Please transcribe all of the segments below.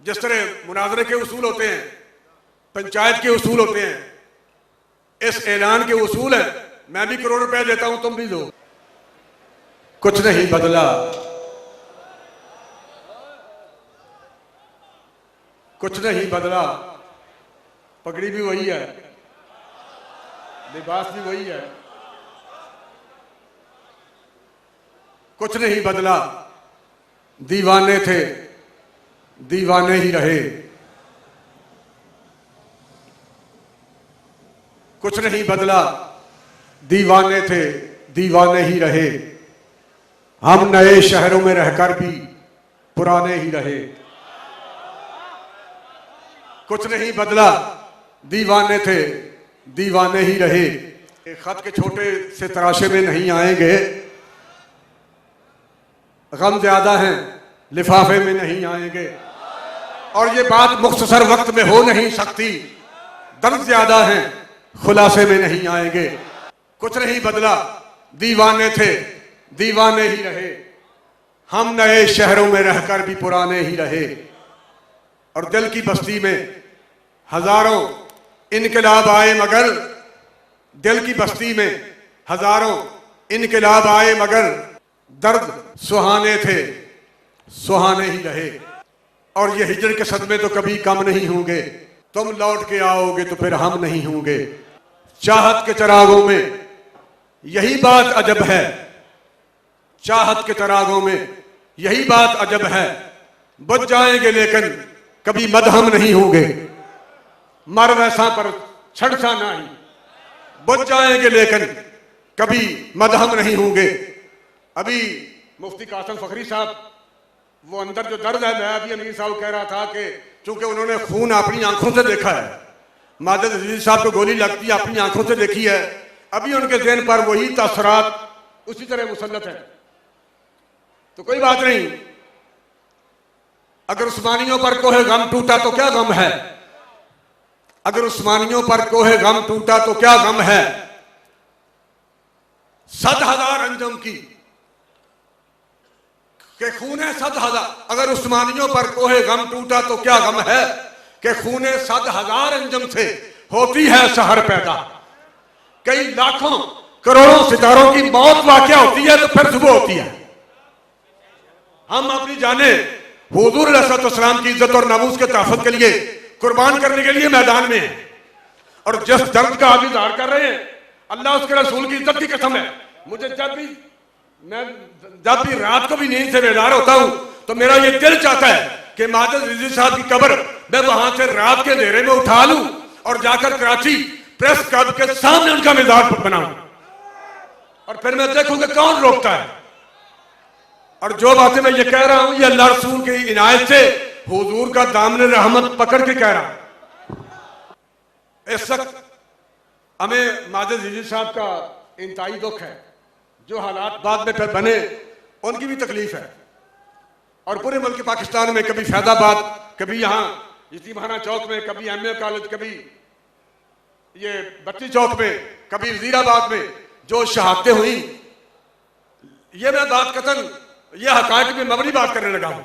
जिस तरह मुनाजरे के उसूल होते हैं, पंचायत के उसूल होते हैं, इस ऐलान के उसूल है। मैं भी करोड़ रुपए देता हूं, तुम भी दो। कुछ नहीं बदला, कुछ नहीं बदला। पगड़ी भी वही है, लिबास भी वही है, कुछ नहीं बदला। दीवाने थे, दीवाने ही रहे। कुछ नहीं बदला, दीवाने थे, दीवाने ही रहे। हम नए शहरों में रहकर भी पुराने ही रहे। कुछ नहीं बदला, दीवाने थे, दीवाने ही रहे। खत के छोटे से तराशे में नहीं आएंगे, गम ज्यादा हैं, लिफाफे में नहीं आएंगे। और ये बात मुख्तसर वक्त में हो नहीं सकती, दर्द ज्यादा हैं, खुलासे में नहीं आएंगे। कुछ नहीं बदला, दीवाने थे, दीवाने ही रहे। हम नए शहरों में रहकर भी पुराने ही रहे। और दिल की बस्ती में हजारों इनकलाब आए मगर, दिल की बस्ती में हजारों इनकलाब आए मगर दर्द सुहाने थे, सुहाने ही रहे। और ये हिजर के सदमे तो कभी कम नहीं होंगे। तुम लौट के आओगे तो फिर हम नहीं होंगे। चाहत के चरागों में यही बात अजब है, चाहत के चरागों में यही बात अजब है। बुझ जाएंगे लेकिन कभी मदहम नहीं होंगे। मर वैसा पर छड़सा नहीं। बुझ जाएंगे लेकिन कभी मदहम नहीं होंगे। अभी मुफ्ती कासिम फखरी साहब, वो अंदर जो दर्द है, मैं अभी अमीर साहब कह रहा था कि चूंकि उन्होंने खून अपनी आंखों से देखा है, माजिद अजीज साहब को गोली लगती है अपनी आंखों से देखी है, अभी उनके ज़हन पर वही तासरात उसी तरह मुसल्लत है। तो कोई बात नहीं, अगर उस्मानियों पर कोहे गम टूटा तो क्या गम है, अगर उस्मानियों पर कोहे गम टूटा तो क्या गम है। 7,000 अंजम की के खूने 7,000, अगर उस्मानियों पर कोहे गम टूटा तो क्या गम है कि खूने 7,000 अंजम से होती है सहर पैदा। कई लाखों करोड़ों सितारों की मौत वाक़या होती है तो फिर सुबह होती है। हम अपनी जाने हुजूर अलैहिस्सलाम की इज्जत और नामूस के तहफ़्फ़ुज़ के लिए कुर्बान करने के लिए मैदान में हैं। और जिस दर्द का आप इज़हार कर रहे हैं, अल्लाह उसके रसूल की इज्जत की कसम है, मुझे जब भी रात को भी नींद से बेदार होता हूं तो मेरा ये दिल चाहता है कि माजिद रिजवी साहब की कब्र मैं वहां से रात के अंधेरे में उठा लूं और जाकर कराची प्रेस क्लब के सामने उनका मज़ार बनाऊं। और फिर मैं देखूं कि कौन रोकता है। और जो बातें मैं ये कह रहा हूं, ये अल्लाह रसूल की इनायत से हुजूर का दामन रहमत पकड़ के कह रहा हूं। इस वक्त हमें माजिद रिजवी साहब का इंतहाई दुख है। जो हालात बाद में फिर बने उनकी भी तकलीफ है। और पूरे मुल्क पाकिस्तान में कभी फैजाबाद, कभी यहाँ यतीमखाना चौक में, कभी MA कॉलेज, कभी ये बत्ती चौक में, कभी वजीराबाद में जो शहादतें हुई, ये मैं बात कतन ये हकायक में मबनी बात करने लगा हूं।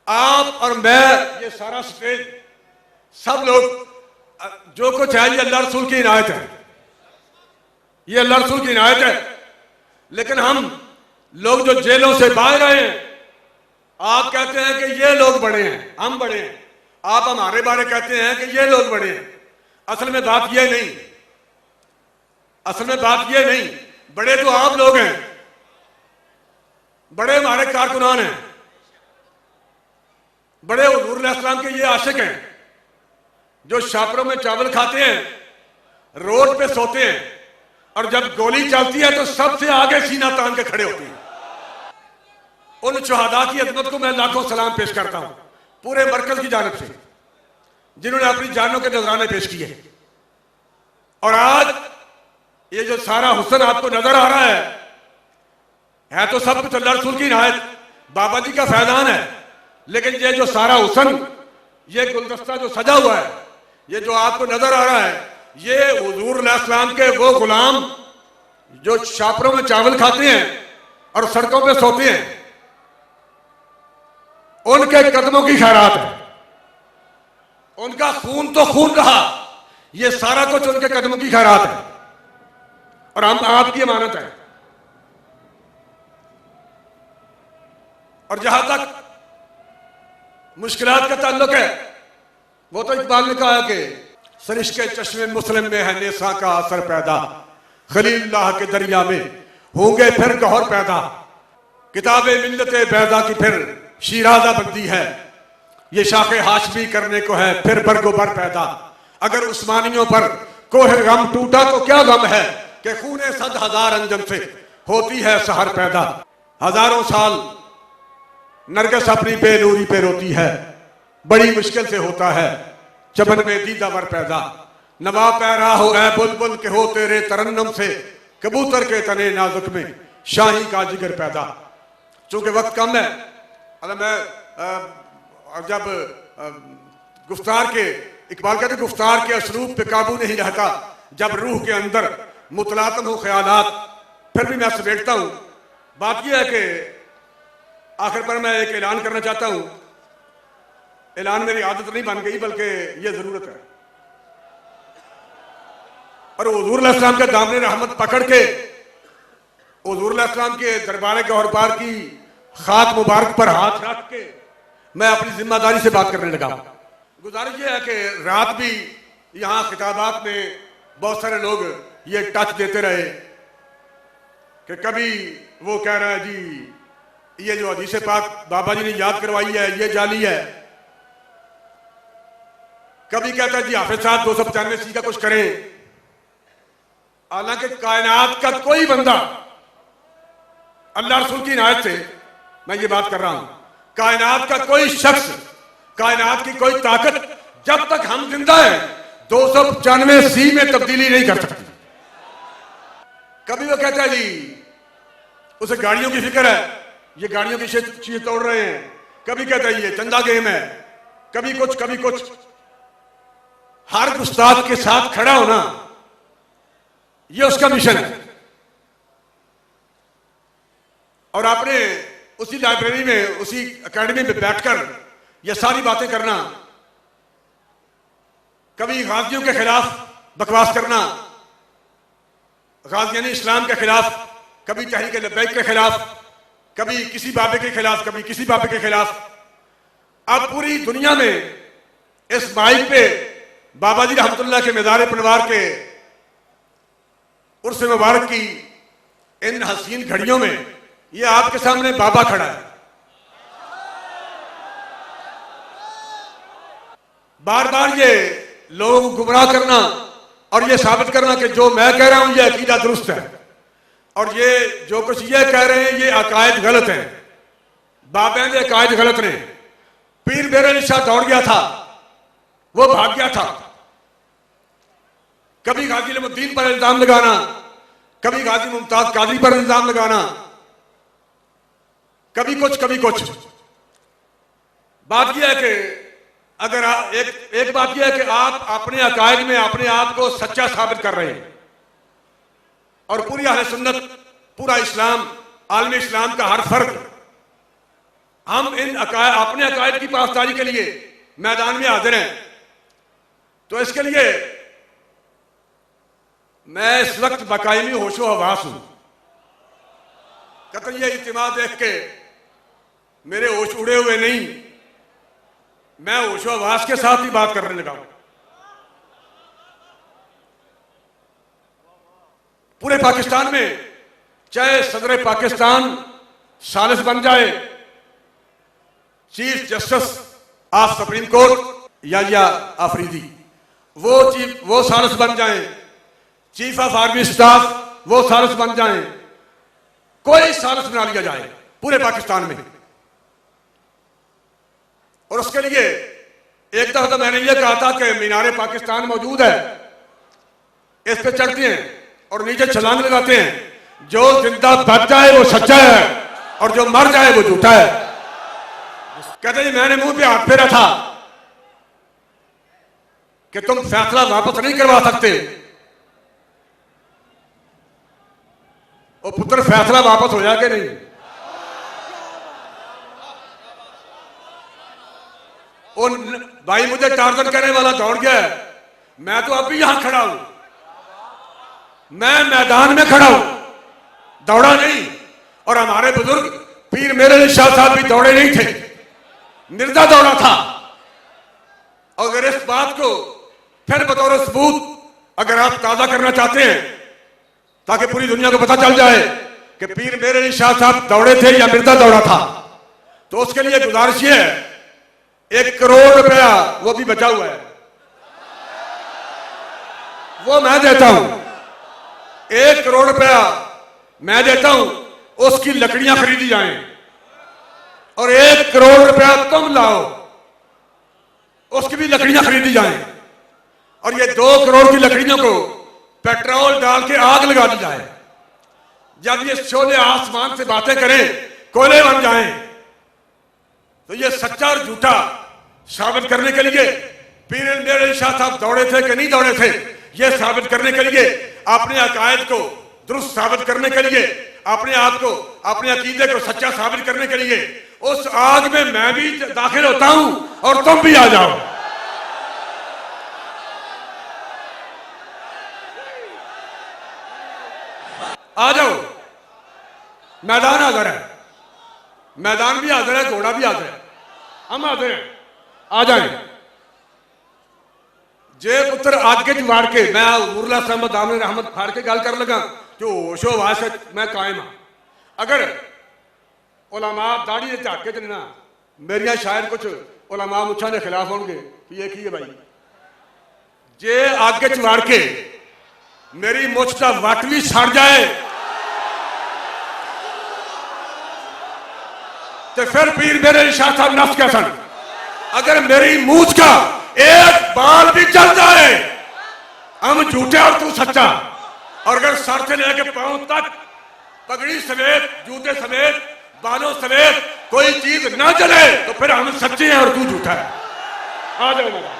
आप और मैं, ये सारा स्टेज, सब लोग जो कुछ है ये अल्लाह रसूल की इनायत है, ये अल्लाह रसूल की इनायत है। लेकिन हम लोग जो जेलों से बाहर आए हैं, आप कहते हैं कि ये लोग बड़े हैं, हम बड़े हैं। आप हमारे बारे कहते हैं कि ये लोग बड़े हैं। असल में बात ये नहीं, असल में बात ये नहीं, बड़े तो आप लोग हैं, बड़े हमारे कारकुनान हैं, बड़े हुजूर अलैहिस्सलाम के ये आशिक हैं जो शापरों में चावल खाते हैं, रोड पे सोते हैं और जब गोली चलती है तो सबसे आगे सीना तान के खड़े होते हैं। उन शहादा की अजमत को मैं लाखों सलाम पेश करता हूं पूरे मरकज की जानिब से, जिन्होंने अपनी जानों के नजराने पेश किए। और आज ये जो सारा हुस्न आपको नजर आ रहा है तो सब कुछ अल्लाह रसूल की इनायत, बाबा जी का फैजान है। लेकिन ये जो सारा हुस्न, ये गुलदस्ता जो सजा हुआ है, ये जो आपको नजर आ रहा है, ये हुजूर अलैहिस्सलाम के वो गुलाम जो शापरों में चावल खाते हैं और सड़कों पे सोते हैं, उनके कदमों की खैरात है। उनका खून तो खून रहा, ये सारा कुछ उनके कदमों की खैरात है और हम आपकी अमानत है। और जहां तक मुश्किलात का ताल्लुक है, वो तो इकबाल ने कहा कि सरिश्के चश्मे मुस्लिम में है नेसा का असर पैदा, खलीलुल्लाह के दरिया में होंगे फिर गौहर पैदा, किताबे मिल्लते बैदा की फिर शीराजा बंदी है, ये शाखे हाशमी करने को है फिर बरगोबर पैदा। अगर उस्मानियों पर कोहे गम टूटा तो क्या गम है कि खूने 100,000 अंजम से होती है सहर पैदा। हजारों साल नरगिस अपनी बेनूरी पे रोती है, बड़ी मुश्किल से होता है चमन में दीदावर पैदा। नवा पैरा हो ऐ बुलबुल के हो तेरे तरन्नुम से, कबूतर के तने नाजुक में शाही का जिगर पैदा। चूंकि वक्त कम है, मैं जब गुफ्तार के इकबाल कहते गुफ्तार के असलूब पे काबू नहीं रहता, जब रूह के अंदर मुतलातम हो ख्यालात, फिर भी मैं समेटता हूं। बात यह है कि आखिर पर मैं एक ऐलान करना चाहता हूं। ऐलान मेरी आदत नहीं बन गई, बल्कि यह जरूरत है। और हुजूर अलैहि सलाम के दामने रहमत पकड़ के हुजूर अलैहि सलाम के दरबार गौहरबार की खाक मुबारक पर हाथ रख के मैं अपनी जिम्मेदारी से बात करने लगा। गुजारिश ये है कि रात भी यहाँ खिताबात में बहुत सारे लोग ये टच देते रहे कि कभी वो कह रहा है जी ये जो हदीस पाक बाबा जी ने याद करवाई है ये जाली है, कभी कहता है जी हाफिज साहब 295 का कुछ करें। हालांकि कायनात का कोई बंदा, अल्लाह रसूल की इनायत से मैं ये बात कर रहा हूं, कायनात का कोई शख्स, कायनात की कोई ताकत जब तक हम जिंदा है 295 में तब्दीली नहीं कर सकती। कभी वो कहता है जी उसे गाड़ियों की फिक्र है, ये गाड़ियों की चीज तोड़ रहे हैं, कभी कहता है ये चंदा गेम है, कभी कुछ कभी कुछ। हर गुस्ताख के साथ खड़ा होना ये उसका मिशन है। और आपने उसी लाइब्रेरी में, उसी एकेडमी में बैठकर ये सारी बातें करना, कभी गाजियों के खिलाफ बकवास करना, गाजियान इस्लाम के खिलाफ, कभी तहरीक लब्बैक के खिलाफ, कभी किसी बाबे के खिलाफ, कभी किसी बाबे के खिलाफ। अब पूरी दुनिया में इस माइक पे बाबा जी रहमतुल्लाह के मज़ार पनवार के उर्स मुबारक की इन हसीन घड़ियों में ये आपके सामने बाबा खड़ा है। बार बार ये लोगों को गुमराह करना और ये साबित करना कि जो मैं कह रहा हूं ये अकीदा दुरुस्त है और ये जो कुछ ये कह रहे हैं ये अकायद गलत है। बाबे के अकायद गलत ने। पीर बेरल शाह दौड़ गया था, वो भाग गया था। कभी गाजी नईमुद्दीन पर इल्जाम लगाना, कभी गाजी मुमताज कादरी पर इल्जाम लगाना, कभी कुछ कभी कुछ। बात यह है कि अगर एक बात यह है कि आप अपने अकायद में अपने आप को सच्चा साबित कर रहे हैं और पूरी अहले सुन्नत, पूरा इस्लाम, आलम इस्लाम का हर फर्द, हम इन अपने अकायद की पासदारी के लिए मैदान में हाजिर हैं। तो इसके लिए मैं इस वक्त बाकायमी होशो हवास हूं। कतई ये इज्तिमा देख के मेरे होश उड़े हुए नहीं, मैं होशो हवास के साथ ही बात करने लगा हूं। पूरे पाकिस्तान में चाहे सदर पाकिस्तान सालिस बन जाए, chief justice of supreme court या आफरीदी वो सालिस बन जाए, चीफ ऑफ आर्मी स्टाफ वो सालिस बन जाए, कोई सालिस बना लिया जाए पूरे पाकिस्तान में। और उसके लिए एक दफा तो मैंने ये कहा था कि मीनारे पाकिस्तान मौजूद है, इस पे चढ़ते हैं और नीचे छलांग लगाते हैं। जो जिंदा बच जाए वो सच्चा है और जो मर जाए वो झूठा है। कहते जी मैंने मुंह पे हाथ फेरा था कि तुम फैसला वापस नहीं करवा सकते। वो पुत्र फैसला वापस हो जाएगा नहीं। और भाई मुझे टार्गेट करने वाला दौड़ गया है, मैं तो अभी यहां खड़ा हूं, मैं मैदान में खड़ा हूं, दौड़ा नहीं। और हमारे बुजुर्ग पीर मेरे अली शाह साहब भी दौड़े नहीं थे, मिर्जा दौड़ा था। अगर इस बात को फिर बतौर सबूत अगर आप ताजा करना चाहते हैं ताकि पूरी दुनिया को पता चल जाए कि पीर मेरे अली शाह साहब दौड़े थे या मिर्जा दौड़ा था, तो उसके लिए गुजारिश है 1 करोड़ रुपया वो भी बचा हुआ है, वो मैं देता हूं। 1 करोड़ रुपया मैं देता हूं, उसकी लकड़ियां खरीदी जाएं और 1 करोड़ रुपया तुम लाओ, उसकी भी लकड़ियां खरीदी जाएं और ये 2 करोड़ की लकड़ियों को पेट्रोल डाल के आग लगा दी जाए। जब ये शोले आसमान से बातें करें, कोयले बन जाएं, तो ये सच्चा और झूठा साबित करने के लिए पीर मेरे अली शाह साहब दौड़े थे कि नहीं दौड़े थे, ये साबित करने के लिए, अपने अकायद को दुरुस्त साबित करने के लिए, अपने आप को, अपने अकीदे को सच्चा साबित करने के लिए उस आग में मैं भी दाखिल होता हूं और तुम भी आ जाओ। आ जाओ, मैदान हाजिर है, मैदान भी हाजिर है, घोड़ा भी हाजिर है, हम हाजिर हैं, आ जाएं। जे पुत्र आगे च वाड़ के मैं उर्ला सहमद आमने रहमत फाड़ के गल कर लगा जो होशो वाश मैं कायम हाँ। अगर उलमा दाढ़ी के झाके च ना मेरिया शायद कुछ उलमा मुछा के खिलाफ होंगे कि ये की है भाई, जे आगे च वाड़ के मेरी मुछ का वट भी सड़ जाए तो फिर पीर मेरे अली शाह साहब नफ्स क्या सन। अगर मेरी मूछ का एक बाल भी जल जाए, हम झूठे और तू सच्चा। और अगर सर से लेकर पांव तक पगड़ी समेत, जूते समेत, बालों समेत कोई चीज ना जले तो फिर हम सच्चे हैं और तू झूठा है। आ जाओ मैदान।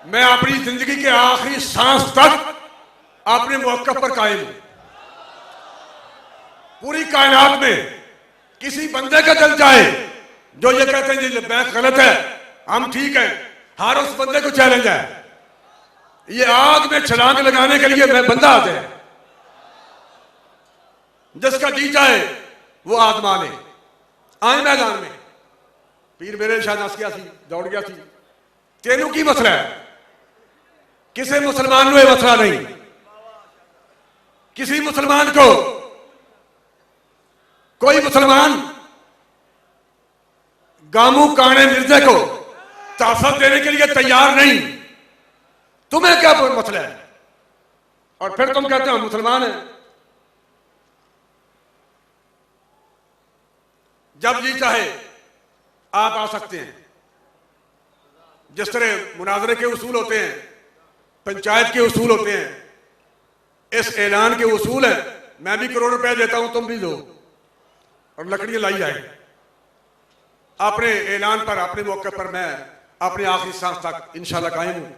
मैं अपनी जिंदगी के आखिरी सांस तक अपने मौके पर कायम हूं। पूरी कायनात में किसी बंदे का दिल जाए जो ये कहते हैं ये बैंक गलत है, हम ठीक है, हर उस बंदे को चैलेंज है। ये आग में छलांग लगाने के लिए मैं बंदा आते हैं, जिसका जी चाहे वो आदमा ने आए मैदान में। पीर मेरे शाह नस गया सी, दौड़ गया सी, तेनू की मसला है? किसी मुसलमान को यह मसला नहीं। किसी मुसलमान को, कोई मुसलमान गामू काणे मिर्जे को तासब देने के लिए तैयार नहीं। तुम्हें क्या मसला है? और फिर तुम कहते हो मुसलमान है। जब जी चाहे आप आ सकते हैं। जिस तरह मुनाजरे के उसूल होते हैं, पंचायत के उसूल होते हैं, इस ऐलान के उसूल है। मैं भी करोड़ रुपए देता हूं, तुम भी दो और लकड़ियां लाई जाए। अपने ऐलान पर, अपने मौके पर मैं अपने आखिरी सांस तक इंशाल्लाह कायम हूं।